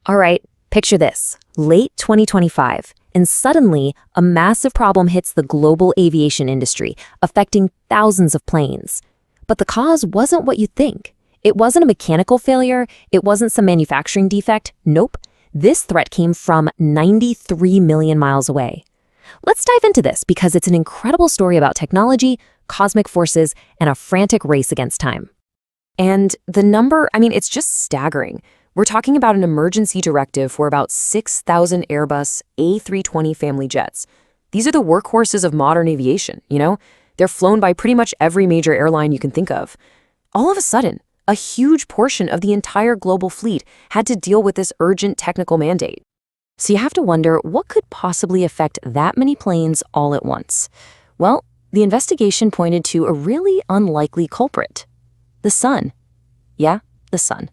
All right, picture this. Late 2025, and suddenly a massive problem hits the global aviation industry, affecting thousands of planes. But the cause wasn't what you think. It wasn't a mechanical failure, it wasn't some manufacturing defect. Nope. This threat came from 93 million miles away. Let's dive into this because it's an incredible story about technology, cosmic forces, and a frantic race against time. And the number, it's just staggering. We're talking about an emergency directive for about 6,000 Airbus A320-family jets. These are the workhorses of modern aviation, They're flown by pretty much every major airline you can think of. All of a sudden, a huge portion of the entire global fleet had to deal with this urgent technical mandate. So you have to wonder, what could possibly affect that many planes all at once? Well, the investigation pointed to a really unlikely culprit. The sun. Yeah, the sun.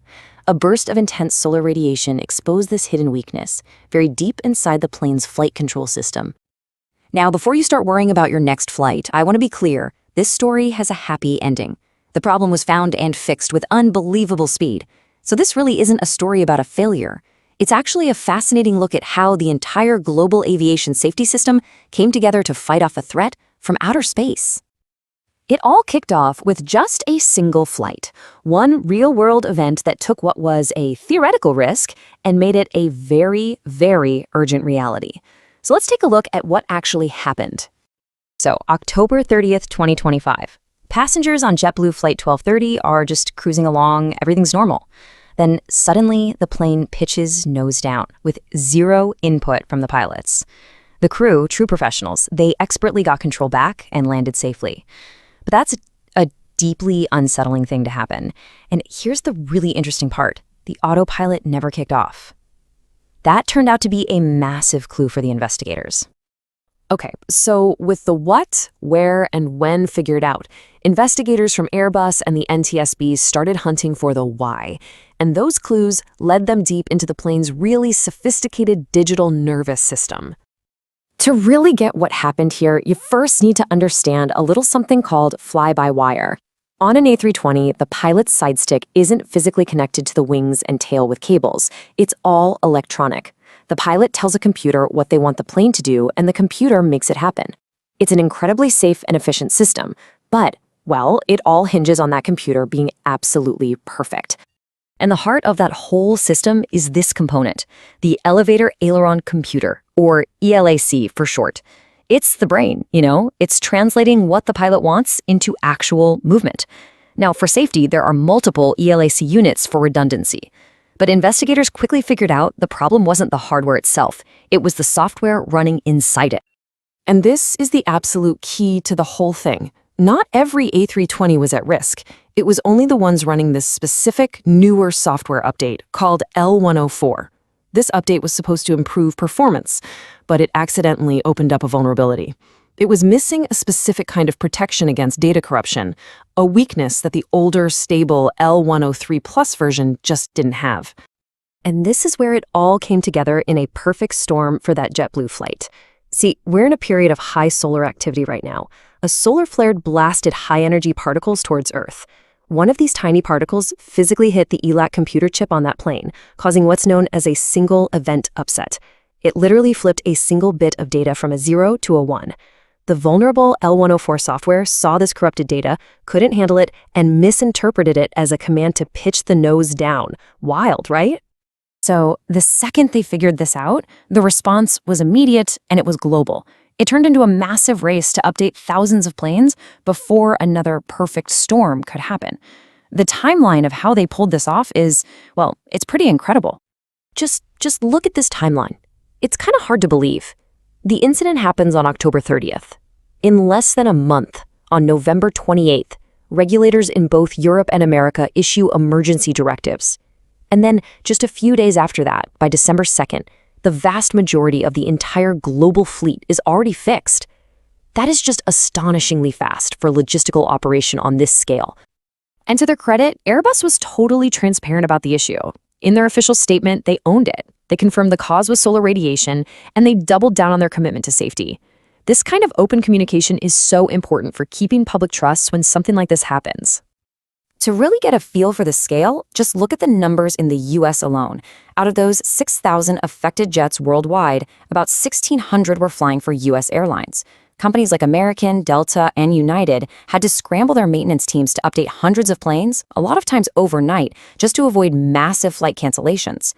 A burst of intense solar radiation exposed this hidden weakness, very deep inside the plane's flight control system. Now, before you start worrying about your next flight, I want to be clear, this story has a happy ending. The problem was found and fixed with unbelievable speed. So this really isn't a story about a failure. It's actually a fascinating look at how the entire global aviation safety system came together to fight off a threat from outer space. It all kicked off with just a single flight, one real-world event that took what was a theoretical risk and made it a very, very urgent reality. So let's take a look at what actually happened. So, October 30th, 2025. Passengers on JetBlue Flight 1230 are just cruising along, everything's normal. Then suddenly the plane pitches nose down with zero input from the pilots. The crew, true professionals, they expertly got control back and landed safely. But that's a deeply unsettling thing to happen. And here's the really interesting part. The autopilot never kicked off. That turned out to be a massive clue for the investigators. Okay, so with the what, where, and when figured out, investigators from Airbus and the NTSB started hunting for the why. And those clues led them deep into the plane's really sophisticated digital nervous system. To really get what happened here, you first need to understand a little something called fly-by-wire. On an A320, the pilot's side stick isn't physically connected to the wings and tail with cables. It's all electronic. The pilot tells a computer what they want the plane to do, and the computer makes it happen. It's an incredibly safe and efficient system, but, well, it all hinges on that computer being absolutely perfect. And the heart of that whole system is this component, the Elevator Aileron Computer, or ELAC for short. It's the brain, It's translating what the pilot wants into actual movement. Now, for safety, there are multiple ELAC units for redundancy. But investigators quickly figured out the problem wasn't the hardware itself. It was the software running inside it. And this is the absolute key to the whole thing. Not every A320 was at risk. It was only the ones running this specific, newer software update called L104. This update was supposed to improve performance, but it accidentally opened up a vulnerability. It was missing a specific kind of protection against data corruption, a weakness that the older, stable L103 Plus version just didn't have. And this is where it all came together in a perfect storm for that JetBlue flight. See, we're in a period of high solar activity right now. A solar flare blasted high-energy particles towards Earth. One of these tiny particles physically hit the ELAC computer chip on that plane, causing what's known as a single event upset. It literally flipped a single bit of data from a 0 to a 1. The vulnerable L104 software saw this corrupted data, couldn't handle it, and misinterpreted it as a command to pitch the nose down. Wild, right? So the second they figured this out, the response was immediate and it was global. It turned into a massive race to update thousands of planes before another perfect storm could happen. The timeline of how they pulled this off is, well, it's pretty incredible. Just look at this timeline. It's kind of hard to believe. The incident happens on October 30th. In less than a month, on November 28th, regulators in both Europe and America issue emergency directives. And then, just a few days after that, by December 2nd, the vast majority of the entire global fleet is already fixed. That is just astonishingly fast for logistical operation on this scale. And to their credit, Airbus was totally transparent about the issue. In their official statement, they owned it. They confirmed the cause was solar radiation, and they doubled down on their commitment to safety. This kind of open communication is so important for keeping public trust when something like this happens. To really get a feel for the scale, just look at the numbers in the US alone. Out of those 6,000 affected jets worldwide, about 1,600 were flying for US airlines. Companies like American, Delta, and United had to scramble their maintenance teams to update hundreds of planes, a lot of times overnight, just to avoid massive flight cancellations.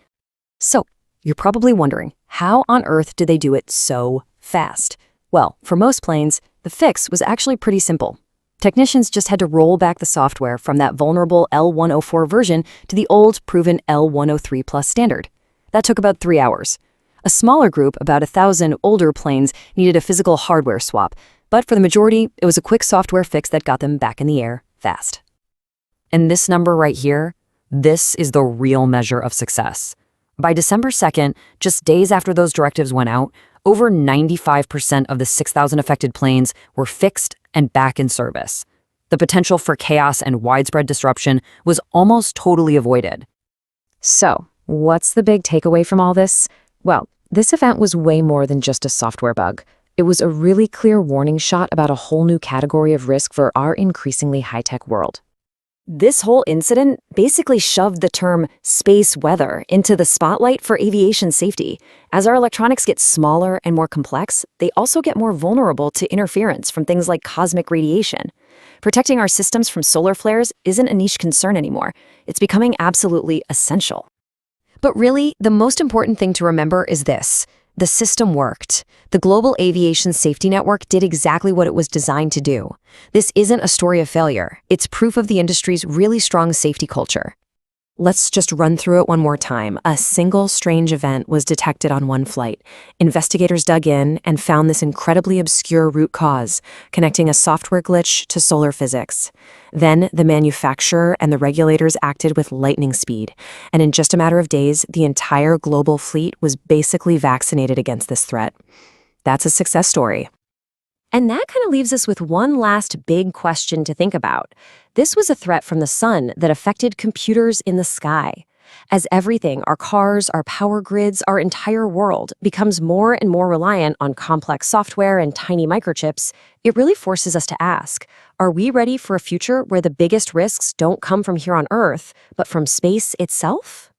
So, you're probably wondering, how on earth did they do it so fast? Well, for most planes, the fix was actually pretty simple. Technicians just had to roll back the software from that vulnerable L104 version to the old, proven L103 Plus standard. That took about 3 hours. A smaller group, about 1,000 older planes, needed a physical hardware swap, but for the majority, it was a quick software fix that got them back in the air fast. And this number right here, this is the real measure of success. By December 2nd, just days after those directives went out, over 95% of the 6,000 affected planes were fixed and back in service. The potential for chaos and widespread disruption was almost totally avoided. So, what's the big takeaway from all this? Well, this event was way more than just a software bug. It was a really clear warning shot about a whole new category of risk for our increasingly high-tech world. This whole incident basically shoved the term space weather into the spotlight for aviation safety. As our electronics get smaller and more complex, they also get more vulnerable to interference from things like cosmic radiation. Protecting our systems from solar flares isn't a niche concern anymore. It's becoming absolutely essential. But really, the most important thing to remember is this. The system worked. The global aviation safety network did exactly what it was designed to do. This isn't a story of failure. It's proof of the industry's really strong safety culture. Let's just run through it one more time. A single strange event was detected on one flight. Investigators dug in and found this incredibly obscure root cause, connecting a software glitch to solar physics. Then the manufacturer and the regulators acted with lightning speed, and in just a matter of days, the entire global fleet was basically vaccinated against this threat. That's a success story. And that kind of leaves us with one last big question to think about. This was a threat from the sun that affected computers in the sky. As everything, our cars, our power grids, our entire world becomes more and more reliant on complex software and tiny microchips, it really forces us to ask, are we ready for a future where the biggest risks don't come from here on Earth, but from space itself?